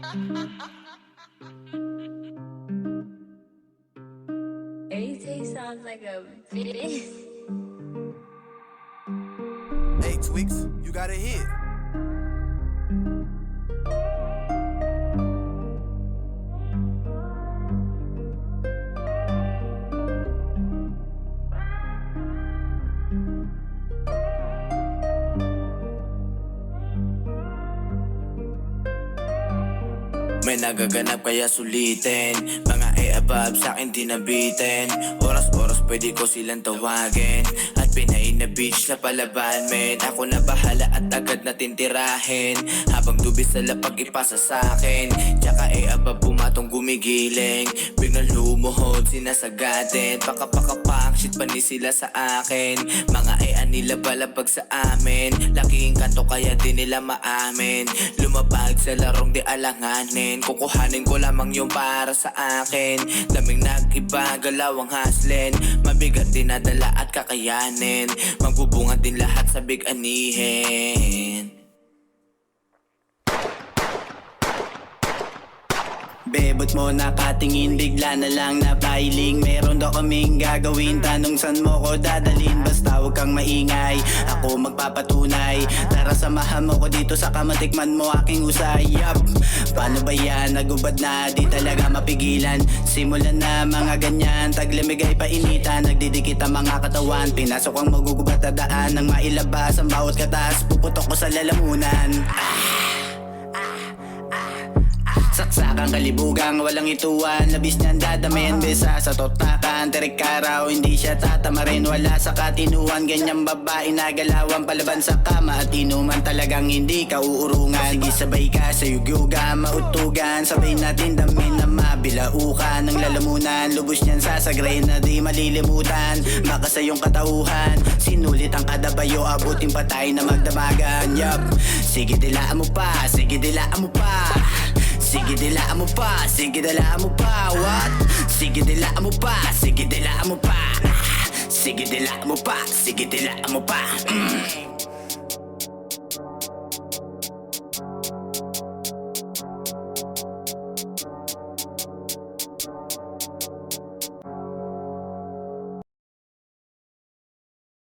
AJ sounds like a bitch. Hey, Twix, you got a hit. May nagaganap kaya sulitin. Mga above sa'kin di nabitin. Oras-oras pwede ko silang tawagin. At Pinay na beach na palaban, men. Ako na bahala at agad natin tirahin. Habang dubis sa lapag ipasa sa'kin. Tsaka above pumatong gumigiling. Biglang lumuhod sinasagatin. Pakapakapang shit pa ni sila sa akin. Mga nila balabag sa amin. Laking kanto kaya di nila maamin. Lumabag sa larong di alanganin. Kukuhanin ko lamang yung para sa akin. Daming nag-iba, galaw ang haslin. Mabigat dinadala at kakayanin. Magbubunga din lahat sa big anihin. Bebot mo nakatingin, bigla na lang napailing. Meron daw kaming gagawin, tanong san mo ko dadalhin. Basta huwag kang maingay, ako magpapatunay. Tara samahan mo ko dito sa kamatikman mo aking usay. Yup, paano ba yan? Nagubad na, di talaga mapigilan. Simulan na mga ganyan, taglamig ay painitan. Nagdidikit ang mga katawan, pinasok ang magugubat na daan. Nang mailabas ang bawat katas, puputok ko sa lalamunan. Saksakang kalibugang walang ituan. Labis niyan dadamayan besa sa totakan. Terik karaw hindi siya tatamarin. Wala sa katinuan, ganyang babae na galawan. Palaban sa kama at inuman, talagang hindi ka uurungan. Sige sabay ka sa yugyuga, mautugan. Sabay natin damin na mabilaukan. Ng lalamunan, lubos niyan sasagray na di malilimutan. Baka sa iyong katauhan, sinulit ang kadabayo, abutin pa tayo na magdamagan. Yup, sige dilaan mo pa, sige dilaan mo pa. Sige dilaan mo pa, sige dilaan mo pa. What? Sige dilaan mo pa, sige dilaan mo pa. Sige dilaan mo pa, sige dilaan mo pa.